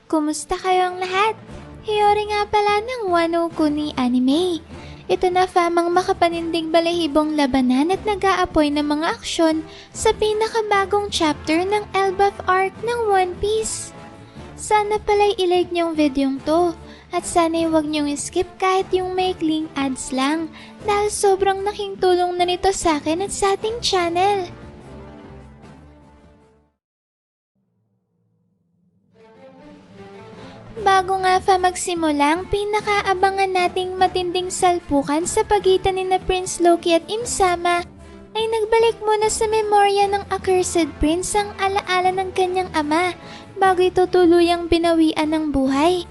Kumusta kayong lahat? Hiyori nga pala ng Wano Kuni Anime. Ito na famang makapanindig balahibong labanan at nag-aapoy ng mga aksyon sa pinakabagong chapter ng Elbaf arc ng One Piece. Sana pala'y ilike niyong videong to at sana'y huwag niyong skip kahit yung maikling ads lang dahil sobrang naking tulong na nito sa akin at sa ating channel. Bago nga magsimula ang pinakaabangan nating matinding salpukan sa pagitan ni na Prince Loki at Im-sama, ay nagbalik muna sa memorya ng Accursed Prince ang alaala ng kanyang ama bago ito tuluyang binawian ng buhay.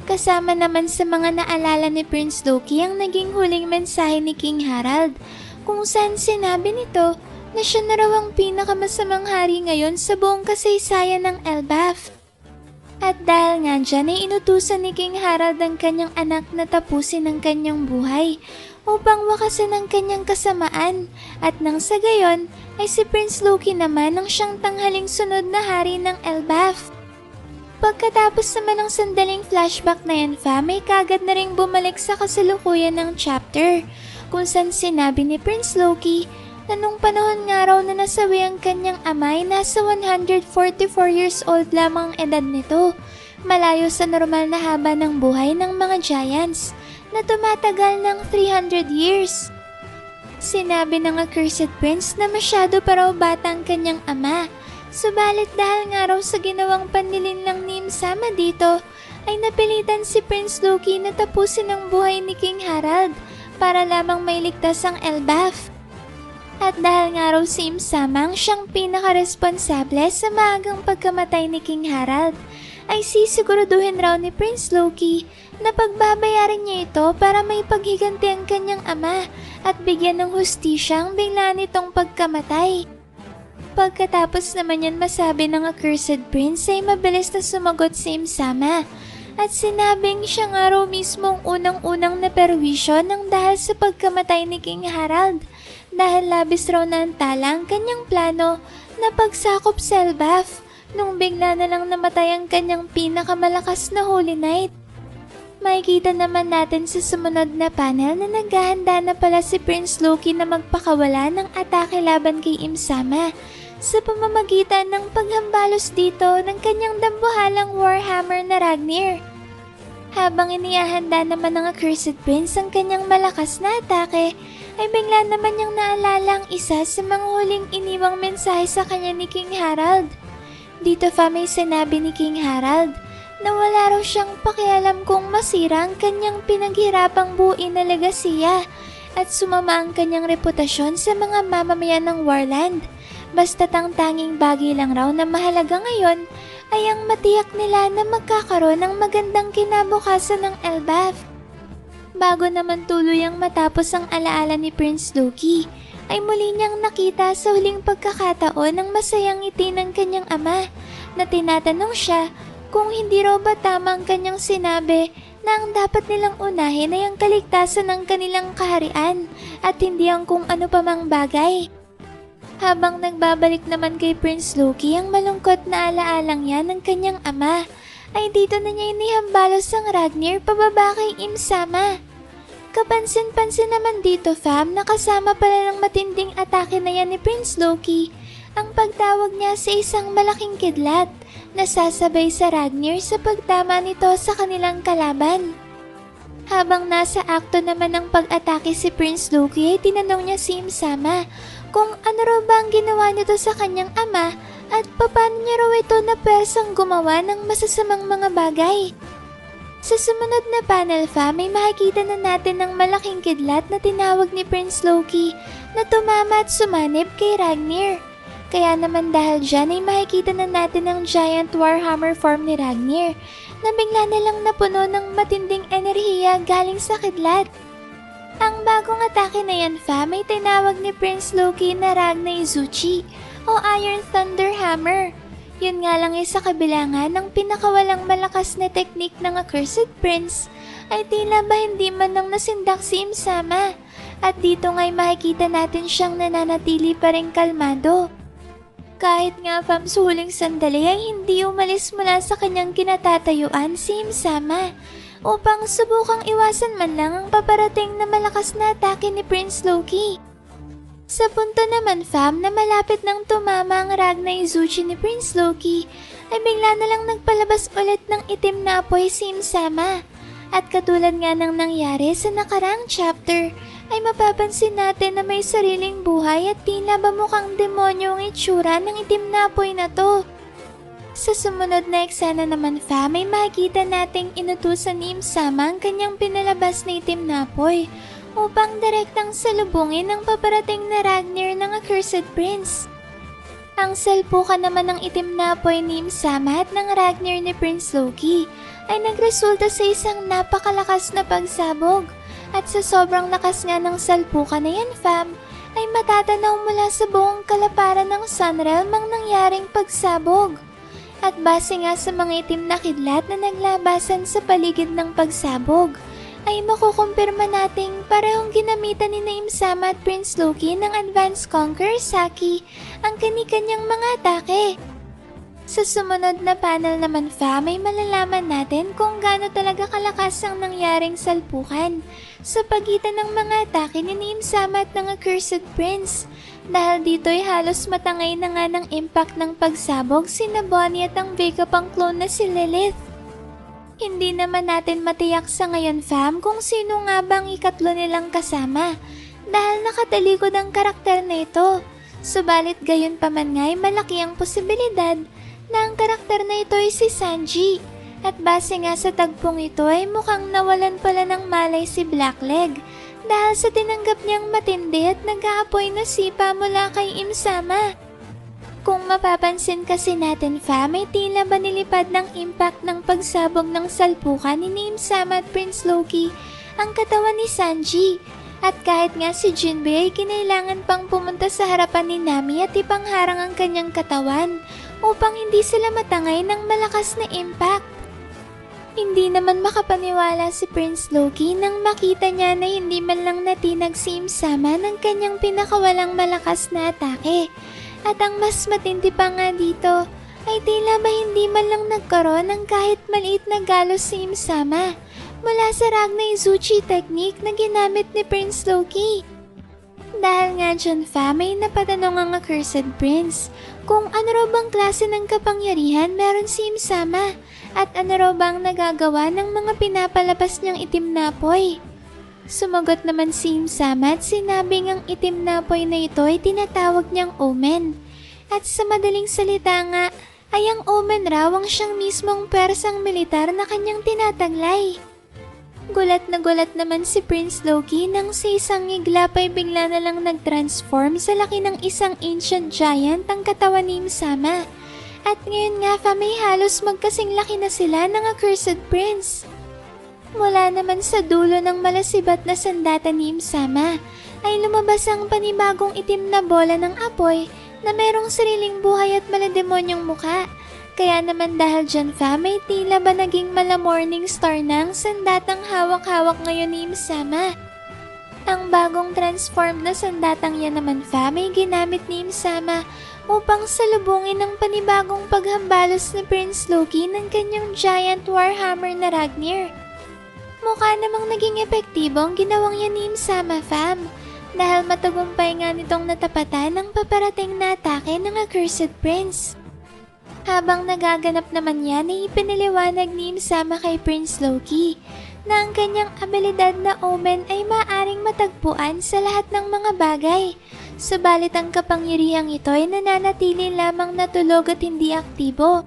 Kasama naman sa mga naalala ni Prince Loki ang naging huling mensahe ni King Harald, kung saan sinabi nito na siya na raw ang pinakamasamang hari ngayon sa buong kasaysayan ng Elbaf. At dahil nga dyan ay inutusan ni King Harald ang kanyang anak na tapusin ang kanyang buhay upang wakasan ang kanyang kasamaan at nang sa gayon ay si Prince Loki naman ang siyang tanghaling sunod na hari ng Elbaf. Pagkatapos naman ng sandaling flashback na yan ay kagad na ring bumalik sa kasalukuyan ng chapter kung saan sinabi ni Prince Loki na nung panahon nga raw na nasawi ang kanyang ama ay nasa 144 years old lamang ang edad nito, malayo sa normal na haba ng buhay ng mga giants na tumatagal ng 300 years. Sinabi ng Accursed Prince na masyado pa raw bata ang kanyang ama, subalit dahil nga raw sa ginawang panlilinlang ni Im-sama dito, ay napilitan si Prince Loki na tapusin ang buhay ni King Harald para lamang mailigtas ang Elbaf. At dahil nga raw si Im-sama ang siyang pinaka-responsable sa maagang pagkamatay ni King Harald, ay sisiguraduhin raw ni Prince Loki na pagbabayarin niya ito para may paghiganti ang kanyang ama at bigyan ng hustisya ang bigla nitong pagkamatay. Pagkatapos naman yan masabi ng Accursed Prince ay mabilis na sumagot si Im-sama at sinabing siya nga raw mismo ang unang-unang naperwisyo ng dahil sa pagkamatay ni King Harald. Dahil labis raw na antala ang kanyang plano na pagsakop sa Elbaf nung bigla na lang namatay ang kanyang pinakamalakas na Holy Knight. Makikita naman natin sa sumunod na panel na naghahanda na pala si Prince Loki na magpakawala ng atake laban kay Im-sama sa pamamagitan ng paghambalos dito ng kanyang dambuhalang Warhammer na Ragnir. Habang inihahanda naman ng Accursed Prince ang kanyang malakas na atake, ay bigla naman niyang naalala ang isa sa mga huling iniwang mensahe sa kanya ni King Harald. Dito may sinabi ni King Harald na wala raw siyang pakialam kung masira ang kanyang pinaghirapang buuin na legasiya at sumama ang kanyang reputasyon sa mga mamamayan ng Warland. Basta't ang tanging bagay lang raw na mahalaga ngayon ay ang matiyak nila na magkakaroon ng magandang kinabukasan ng Elbaf. Bago naman tuluyang matapos ang alaala ni Prince Loki, ay muli niyang nakita sa huling pagkakataon ang masayang ngiti ng kanyang ama na tinatanong siya kung hindi raw ba tama ang kanyang sinabi na ang dapat nilang unahin ay ang kaligtasan ng kanilang kaharian at hindi ang kung ano pa mang bagay. Habang nagbabalik naman kay Prince Loki ang malungkot na alaalang yan ng kanyang ama, ay dito na niya inihambalos ang Ragnir pababa kay Im-sama. Kapansin-pansin naman dito na kasama pala ng matinding atake na yan ni Prince Loki ang pagtawag niya sa isang malaking kidlat na sasabay sa Ragnir sa pagtama nito sa kanilang kalaban. Habang nasa akto naman ng pag-atake si Prince Loki ay tinanong niya si Im-sama kung ano raw ba ang ginawa nito sa kanyang ama at paano niya raw ito na persang gumawa ng masasamang mga bagay. Sa sumunod na panel may makikita na natin ng malaking kidlat na tinawag ni Prince Loki na tumama at sumanib kay Ragnir. Kaya naman dahil dyan ay makikita na natin ang giant Warhammer form ni Ragnir na bigla na lang napuno ng matinding enerhiya galing sa kidlat. Ang bagong atake na yan may tinawag ni Prince Loki na Ragna Izuchi o Iron Thunder Hammer. Yun nga lang sa kabilangan ng pinakawalang malakas na teknik ng Accursed Prince ay tila ba hindi man nang nasindak si Im-sama at dito nga'y makikita natin siyang nananatili pa rin kalmado. Kahit nga fam sa huling sandali ay hindi umalis mula sa kanyang kinatatayuan si Im-sama upang subukang iwasan man lang ang paparating na malakas na atake ni Prince Loki. Sa punto naman fam na malapit nang tumama ang Ragna Izuchi ni Prince Loki ay bigla na lang nagpalabas ulit ng itim na apoy si Im-sama. At katulad nga ng nangyari sa nakaraang chapter, ay mapapansin natin na may sariling buhay at tila ba mukhang demonyo ang itsura ng itim na apoy na to. Sa sumunod na eksena naman fam, may makikita nating inutusan ni Im-sama ang kanyang pinalabas na itim na apoy upang direktang salubungin ang paparating na Ragnir ng Accursed Prince. Ang salpukan naman ng itim na apoy ni Im-sama at ng Ragnir ni Prince Loki ay nagresulta sa isang napakalakas na pagsabog. At sa sobrang lakas nga ng salpukan na yan fam, ay matatanaw mula sa buong kalaparan ng Sunrealm ang nangyaring pagsabog. At base nga sa mga itim na kidlat na naglabasan sa paligid ng pagsabog, ay makukumpirma nating parehong ginamitan ni Im-sama at Prince Loki ng Advanced Conqueror Saki ang kanikanyang mga atake. Sa sumunod na panel naman fam, ay malalaman natin kung gaano talaga kalakas ang nangyaring salpukan sa pagitan ng mga atake ni Im-sama at ng Accursed Prince. Dahil dito ay halos matangay na nga ng impact ng pagsabog sina Bonnie at ang Vega pang clone na si Lilith. Hindi naman natin matiyak sa ngayon fam kung sino nga bang ikatlo nilang kasama dahil nakatalikod ang karakter na ito. Subalit gayon pa man nga ay malaki ang posibilidad na ang karakter na ito ay si Sanji. At base nga sa tagpong ito ay mukhang nawalan pala ng malay si Blackleg dahil sa tinanggap niyang matindi at nag-aapoy na sipa mula kay Im-sama. Kung mapapansin kasi natin fam, ay tila ba nilipad ng impact ng pagsabog ng salpukan ni Im-sama at Prince Loki ang katawan ni Sanji. At kahit nga si Jinbei ay kinailangan pang pumunta sa harapan ni Nami at ipangharang ang kanyang katawan upang hindi sila matangay ng malakas na impact. Hindi naman makapaniwala si Prince Loki nang makita niya na hindi man lang natinag si Im-sama ng kanyang pinakawalang malakas na atake. At ang mas matindi pa nga dito ay tila ba hindi man lang nagkaroon ng kahit maliit na galos si Im-sama mula sa Ragna Izuchi technique na ginamit ni Prince Loki. Dahil nga dyan fam ay napatanong ang Accursed Prince kung ano raw bang klase ng kapangyarihan meron si Im-sama at ano raw bang nagagawa ng mga pinapalabas niyang itim na apoy. Sumagot naman si Im-sama at sinabing ang itim na apoy na ito ay tinatawag niyang Omen. At sa madaling salita nga ay ang Omen raw ang siyang mismong persang militar na kanyang tinataglay. Gulat naman si Prince Loki nang sa isang iglap ay bigla na lang nag-transform sa laki ng isang ancient giant ang katawan ni Im-sama. At ngayon nga fam ay halos magkasing laki na sila ng Accursed Prince. Mula naman sa dulo ng malasibat na sandata ni Im-sama ay lumabas ang panibagong itim na bola ng apoy na mayroong sariling buhay at malademonyong muka. Kaya naman dahil dyan fam ay tila ba naging mala morning star na ang sandatang hawak-hawak ngayon ni Im-sama. Ang bagong transformed na sandatang yan naman fam ay ginamit ni Im-sama upang salubungin ang panibagong paghambalos ni Prince Loki ng kanyang giant warhammer na Ragnir. Mukha namang naging epektibo ang ginawang yan ni Im-sama fam dahil matagumpay nga nitong natapatan ang paparating na atake ng Accursed Prince. Habang nagaganap naman yan ay ipinaliwanag ni Im-sama kay Prince Loki na ang kanyang abilidad na Omen ay maaring matagpuan sa lahat ng mga bagay. Subalit ang kapangyarihang ito ay nananatili lamang natulog at hindi aktibo.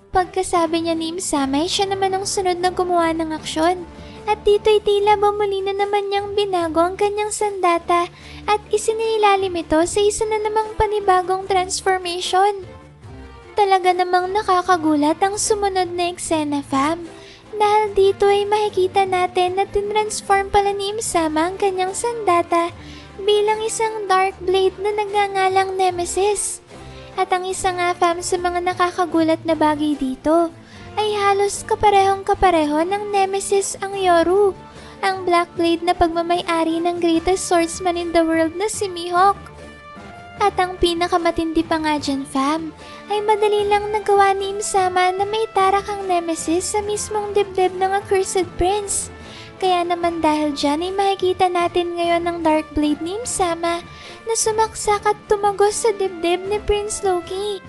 Pagkasabi niya ni Im-sama ay siya naman ang sunod na gumawa ng aksyon. At dito'y tila bumuli na naman niyang binago ang kanyang sandata at isinilalim ito sa isa na namang panibagong transformation. Talaga namang nakakagulat ang sumunod na eksena fam. Dahil dito ay makikita natin na tinransform pala ni Im-sama ang kanyang sandata bilang isang dark blade na nagngangalang Nemesis. At ang isa nga fam sa mga nakakagulat na bagay dito ay halos kaparehong-kapareho ng Nemesis ang Yoru, ang black blade na pagmamay-ari ng greatest swordsman in the world na si Mihawk. At ang pinakamatindi pa nga dyan, fam, ay madali lang nagawa ni Imsama na may tarak ang nemesis sa mismong dibdib ng Accursed Prince. Kaya naman dahil dyan ay makikita natin ngayon ang Dark Blade ni Imsama na sumaksak at tumagos sa dibdib ni Prince Loki.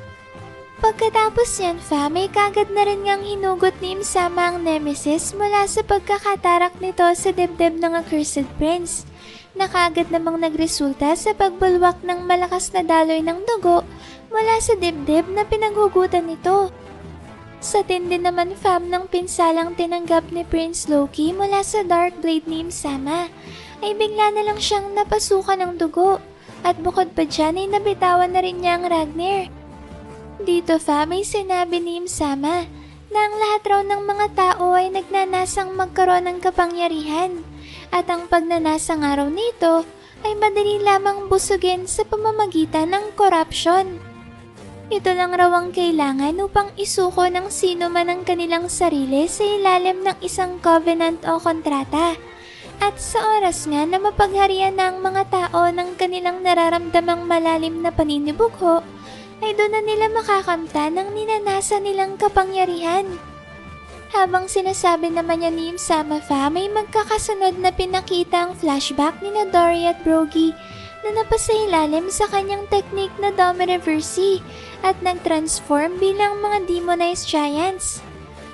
Pagkatapos yan, fam, ay kagad na rin ngang hinugot ni Imsama ang nemesis mula sa pagkakatarak nito sa dibdib ng Accursed Prince, na kagad namang nagresulta sa pagbulwak ng malakas na daloy ng dugo mula sa dibdib na pinaghugutan nito. Sa tindi naman, fam, ng pinsalang tinanggap ni Prince Loki mula sa Dark Blade ni Imsama, ay bigla na lang siyang napasukan ng dugo, at bukod pa dyan ay nabitawan na rin niya ang Ragnir. Dito, fam, ay sinabi ni Imsama na ang lahat raw ng mga tao ay nagnanasang magkaroon ng kapangyarihan, at ang pagnanasang araw nito ay madali lamang busugin sa pamamagitan ng corruption. Ito lang raw ang kailangan upang isuko ng sino man ang kanilang sarili sa ilalim ng isang covenant o kontrata. At sa oras nga na mapagharian na ang mga tao ng kanilang nararamdamang malalim na paninibugho, ay doon na nila makakamta ng ninanasa nilang kapangyarihan. Habang sinasabi naman niya ni Imsama, fam, may magkakasunod na pinakita ang flashback ni Dory at Brogy na napasailalim sa kanyang technique na Domireverse at nag-transform bilang mga demonized giants.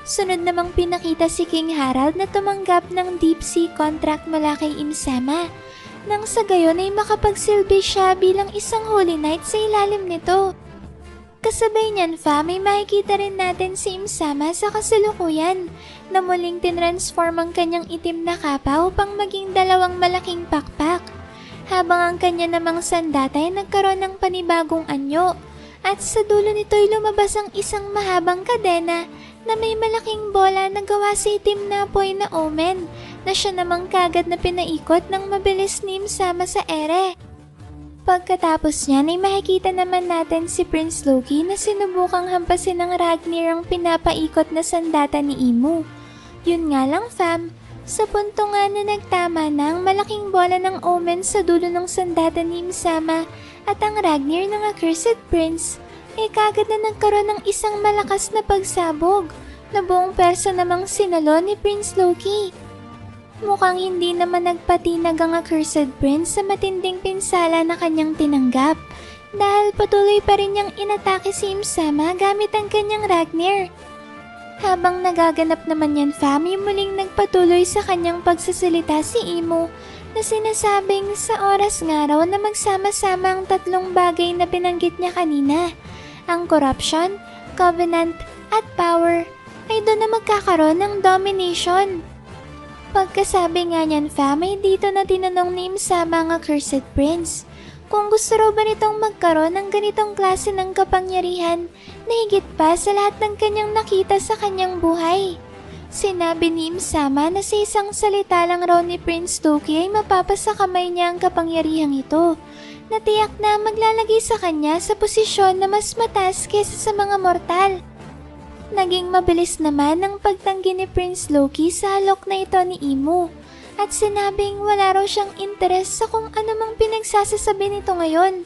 Sunod namang pinakita si King Harald na tumanggap ng deep sea contract mula kay Imsama, nang sa gayon ay makapagsilbi siya bilang isang holy knight sa ilalim nito. Kasabay niyan, fam, ay makikita rin natin si Imsama sa kasalukuyan na muling tinransform ang kanyang itim na kapa upang maging dalawang malaking pakpak, habang ang kanya namang sandata ay nagkaroon ng panibagong anyo, at sa dulo nito'y lumabas ang isang mahabang kadena na may malaking bola na gawa sa itim na apoy na omen, na siya namang kagad na pinaikot ng mabilis ni Imsama sa ere. Pagkatapos niyan ay makikita naman natin si Prince Loki na sinubukang hampasin ng Ragnir ang pinapaikot na sandata ni Imu. Yun nga lang, fam, sa punto nga na nagtama na ang malaking bola ng omen sa dulo ng sandata ni Imsama at ang Ragnir ng Accursed Prince, ay kagad na nagkaroon ng isang malakas na pagsabog na buong persa namang sinalo ni Prince Loki. Mukhang hindi naman nagpatinag ang Accursed Prince sa matinding pinsala na kanyang tinanggap, dahil patuloy pa rin niyang inatake si Imsama gamit ang kanyang Ragnir. Habang nagaganap naman yan, fam, muling nagpatuloy sa kanyang pagsasalita si Imu na sinasabing sa oras nga raw na magsama-sama ang tatlong bagay na binanggit niya kanina, ang corruption, covenant, at power, ay doon na magkakaroon ng domination. Pagkasabi nga niyan, fam, ay dito na tinanong ni Imsama ang Accursed Prince kung gusto raw ba nitong magkaroon ng ganitong klase ng kapangyarihan na higit pa sa lahat ng kanyang nakita sa kanyang buhay. Sinabi ni Imsama na sa isang salita lang raw ni Prince Loki ay mapapasakamay niya ang kapangyarihang ito, na tiyak na maglalagay sa kanya sa posisyon na mas mataas kaysa sa mga mortal. Naging mabilis naman ang pagtanggi ni Prince Loki sa halok na ito ni Imu, at sinabing wala raw siyang interes sa kung ano mang pinagsasasabi nito ngayon.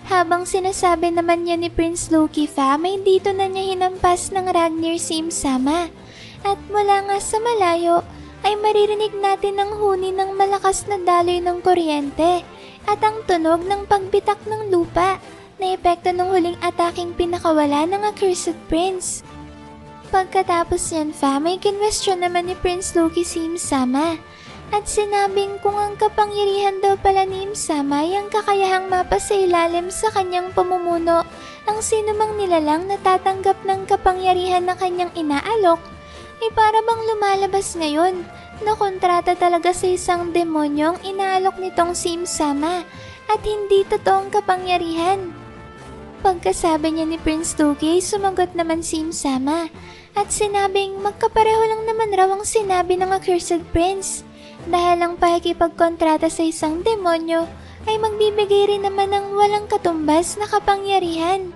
Habang sinasabi naman niya ni Prince Loki, fam, ay dito na niya hinampas ng Ragnir si Imsama, at mula nga sa malayo ay maririnig natin ang huni ng malakas na daloy ng kuryente at ang tunog ng pagbitak ng lupa na epekto ng huling ataking pinakawala ng Accursed Prince. Pagkatapos yan, fam, ay kinwestiyon naman ni Prince Loki si Imsama at sinabing kung ang kapangyarihan daw pala ni Imsama ay ang kakayahang mapasailalim sa kanyang pamumuno ang sinumang nilalang natatanggap ng kapangyarihan na kanyang inaalok, ay para bang lumalabas ngayon na kontrata talaga sa isang demonyong inaalok nitong si Imsama at hindi totoong kapangyarihan. Pagkasabi niya ni Prince Loki, sumagot naman si Imsama at sinabing magkapareho lang naman raw ang sinabi ng Accursed Prince, dahil ang pakikipagkontrata sa isang demonyo ay magbibigay rin naman ng walang katumbas na kapangyarihan.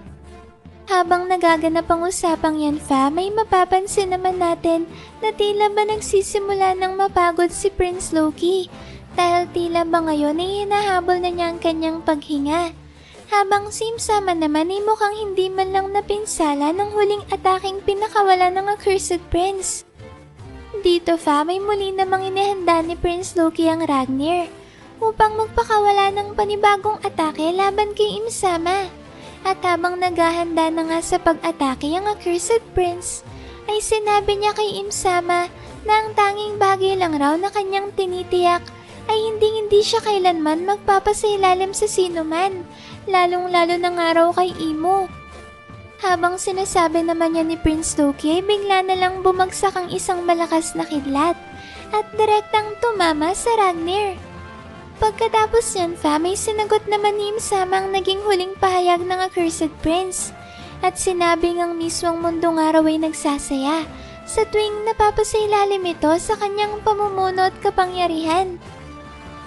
Habang nagaganap ang usapang yan, fam, ay mapapansin naman natin na tila ba nagsisimula ng mapagod si Prince Loki, dahil tila ba ngayon ay hinahabol na niya ang kanyang paghinga. Habang si Imsama naman ay mukhang hindi man lang napinsala ng huling ataking pinakawala ng Accursed Prince. Dito fam ay muli namang inihanda ni Prince Loki ang Ragnir upang magpakawala ng panibagong atake laban kay Imsama. At habang naghahanda na nga sa pag-atake ang Accursed Prince, ay sinabi niya kay Imsama na ang tanging bagay lang raw na kanyang tinitiyak ay hindi siya kailanman magpapasailalim sa sinuman, lalong-lalo na nga raw kay Imo. Habang sinasabi naman niya ni Prince Loki ay bigla na lang bumagsak ang isang malakas na kidlat at direktang tumama sa Ragnir. Pagkatapos yan fam ay sinagot naman ni Imsama ang naging huling pahayag ng Accursed Prince at sinabi ngang mismong mundo nga raw ay nagsasaya sa tuwing napapasailalim ito sa kanyang pamumuno at kapangyarihan.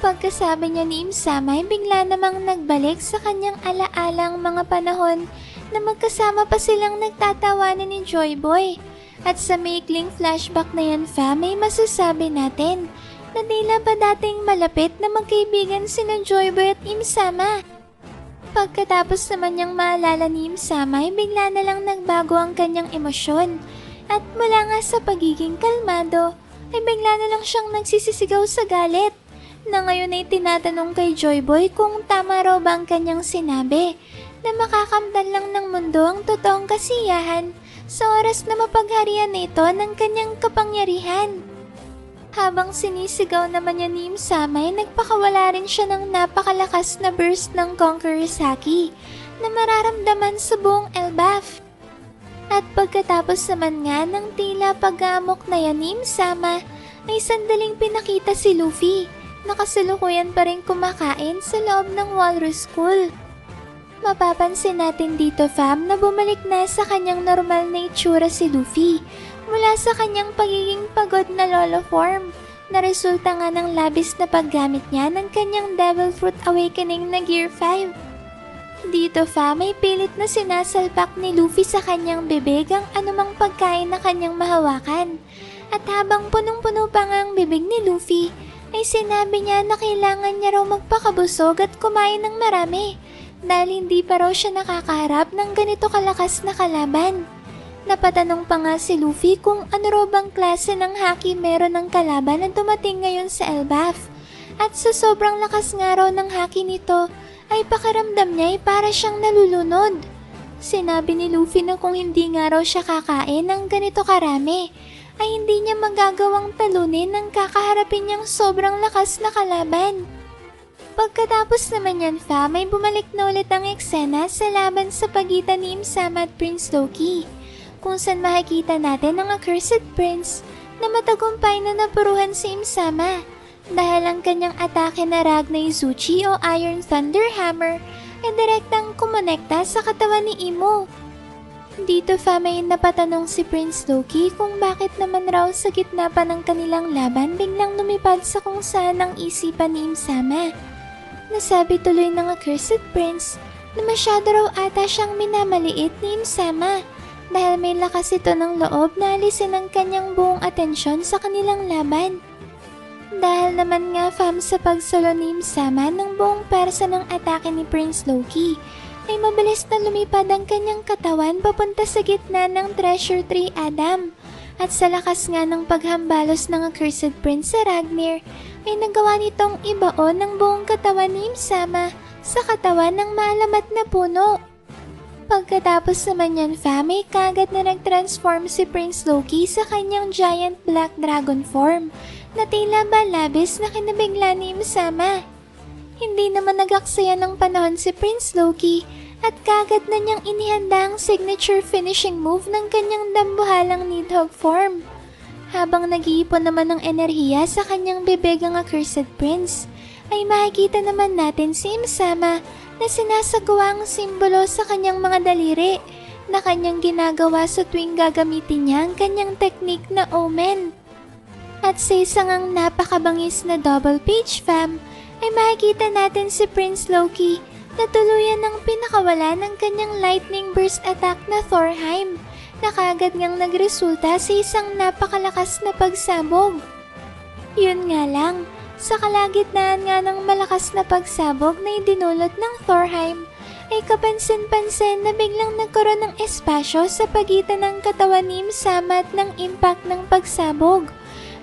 Pagkasabi niya ni Imsama ay bigla namang nagbalik sa kanyang alaalang mga panahon na magkasama pa silang nagtatawanan ni Joy Boy. At sa maikling flashback na yan fam ay masasabi natin na tila ba dating malapit na magkaibigan sina Joy Boy at Imsama. Pagkatapos naman niyang maalala ni Imsama ay bigla na lang nagbago ang kanyang emosyon at mula nga sa pagiging kalmado ay bigla na lang siyang nagsisisigaw sa galit na ngayon ay tinatanong kay Joy Boy kung tama raw ba ang kanyang sinabi na makakamtan lang ng mundo ang totoong kasiyahan sa oras na mapagharian nito ng kanyang kapangyarihan. Habang sinisigaw naman niya ni Imsama ay nagpakawala rin siya ng napakalakas na burst ng Conqueror's Haki na mararamdaman sa buong Elbaf. At pagkatapos naman nga ng tila pag-aamok na yan ni Imsama ay sandaling pinakita si Luffy na kasalukuyan pa rin kumakain sa loob ng Walrus School. Mapapansin natin dito fam na bumalik na sa kanyang normal na itsura si Luffy mula sa kanyang pagiging pagod na lolo form na resulta nga ng labis na paggamit niya ng kanyang Devil Fruit Awakening na Gear 5. Dito fam ay pilit na sinasalpak ni Luffy sa kanyang bibig ang anumang pagkain na kanyang mahawakan. At habang punong-puno pa nga ang bibig ni Luffy, ay sinabi niya na kailangan niya raw magpakabusog at kumain ng marami dahil hindi pa raw siya nakakaharap ng ganito kalakas na kalaban. Napatanong pa nga si Luffy kung ano raw bang klase ng haki meron ng kalaban na dumating ngayon sa Elbaf. At sa sobrang lakas nga raw ng haki nito ay pakiramdam niya ay para siyang nalulunod. Sinabi ni Luffy na kung hindi nga raw siya kakain ng ganito karami ay hindi niya magagawang talunin ng kakaharapin niyang sobrang lakas na kalaban. Pagkatapos naman yan fam ay bumalik na ulit ang eksena sa laban sa pagitan ni Imsama at Prince Loki, kung saan makikita natin ang Accursed Prince na matagumpay na napuruhan si Imsama dahil ang kanyang atake na Ragnai-Zuchi o Iron Thunder Hammer ay direktang kumonekta sa katawan ni Imo. Dito fam ay napatanong si Prince Loki kung bakit naman raw sa gitna pa ng kanilang laban biglang lumipad sa kung saan ang isipan ni Imsama. Nasabi tuloy ng Accursed Prince na masyado raw ata siyang minamaliit ni Imsama dahil may lakas ito ng loob na alisin ang kanyang buong atensyon sa kanilang laban. Dahil naman nga fam sa pagsolo ni Imsama ng buong persa ng atake ni Prince Loki, ay mabilis na lumipad ang kanyang katawan papunta sa gitna ng Treasure Tree Adam. At sa lakas nga ng paghambalos ng Accursed Prince sa Ragnir, ay nagawa nitong ibaon ng buong katawan ni Imsama sa katawan ng maalamat na puno. Pagkatapos naman yan fam ay kagad na nag-transform si Prince Loki sa kanyang giant black dragon form na tila ba labis na kinabigla ni Imsama. Hindi naman nag-aksaya ng panahon si Prince Loki at kagad na niyang inihanda ang signature finishing move ng kanyang dambuhalang Nidhogg form. Habang nag-iipon naman ng enerhiya sa kanyang bibig ang Accursed Prince, ay makikita naman natin si Imsama na sinasagawa ang simbolo sa kanyang mga daliri na kanyang ginagawa sa tuwing gagamitin niya ang kanyang technique na Omen. At sa isang ang napakabangis na double page fam, ay makikita natin si Prince Loki na tuluyan ng pinakawala ng kanyang lightning burst attack na Thorheim na kagad ngang nagresulta sa isang napakalakas na pagsabog. Yun nga lang, sa kalagitnaan nga ng malakas na pagsabog na idinulot ng Thorheim ay kapansin-pansin na biglang nagkaroon ng espasyo sa pagitan ng katawan ni Im-sama at ng impact ng pagsabog.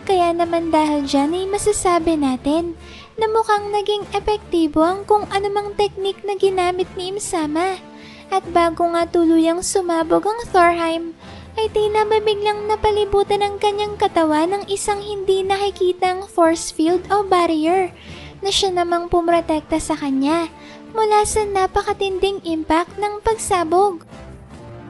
Kaya naman dahil dyan ay masasabi natin na mukhang naging epektibo ang kung anumang teknik na ginamit ni Im-sama. At bago nga tuluyang sumabog ang Thorheim, ay tila ba biglang napalibutan ang kanyang katawan ng isang hindi nakikitang force field o barrier na siya namang pumrotekta sa kanya mula sa napakatinding impact ng pagsabog.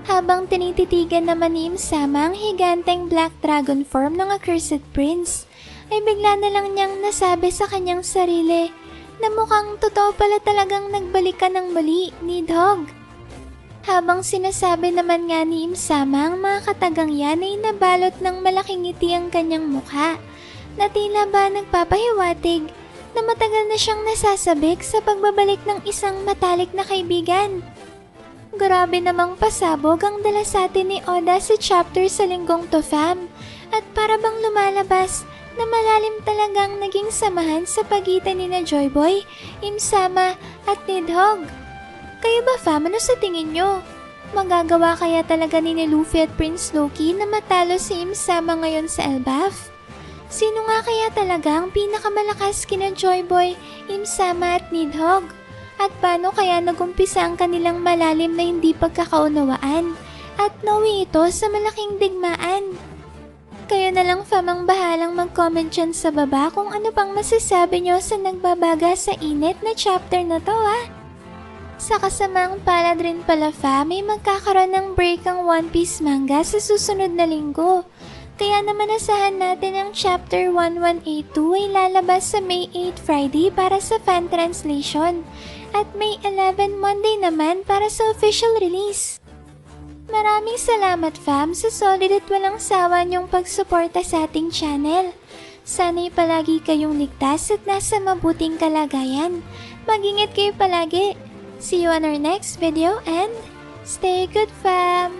Habang tinititigan naman ni Im-sama ang higanteng Black Dragon form ng Accursed Prince, ay bigla na lang niyang nasabi sa kanyang sarili na mukhang totoo pala talagang nagbalik ka ng muli, Nidhogg. Habang sinasabi naman nga ni Im-sama ang mga katagang yan ay nabalot ng malaking ngiti ang kanyang mukha na tila ba nagpapahiwatig na matagal na siyang nasasabik sa pagbabalik ng isang matalik na kaibigan. Grabe namang pasabog ang dala sa atin ni Oda sa chapter sa linggong to, fam, at para bang lumalabas na malalim talagang naging samahan sa pagitan ni na Joyboy, Im-sama at Nidhogg. Kayo ba, fam, ano sa tingin nyo? Magagawa kaya talaga ni Luffy at Prince Loki na matalo si Im-sama ngayon sa Elbaf? Sino nga kaya talaga ang pinakamalakas kina Joyboy, Im-sama at Nidhogg? At paano kaya nagumpisa ang kanilang malalim na hindi pagkakaunawaan? At nawi ito sa malaking digmaan? Kayo na lang, fam, ang bahalang mag-comment dyan sa baba kung ano pang masasabi nyo sa nagbabaga sa init na chapter na to, Sa kasamaang palad rin pala, fam, may magkakaroon ng break ang One Piece manga sa susunod na linggo. Kaya naman asahan natin ang chapter 1182 ay lalabas sa May 8 Friday para sa fan translation at May 11 Monday naman para sa official release. Maraming salamat, fam, sa solid at walang sawa niyong pagsuporta sa ating channel. Sana'y palagi kayong ligtas at nasa mabuting kalagayan. Mag-ingat kayo palagi. See you on our next video and stay good, fam!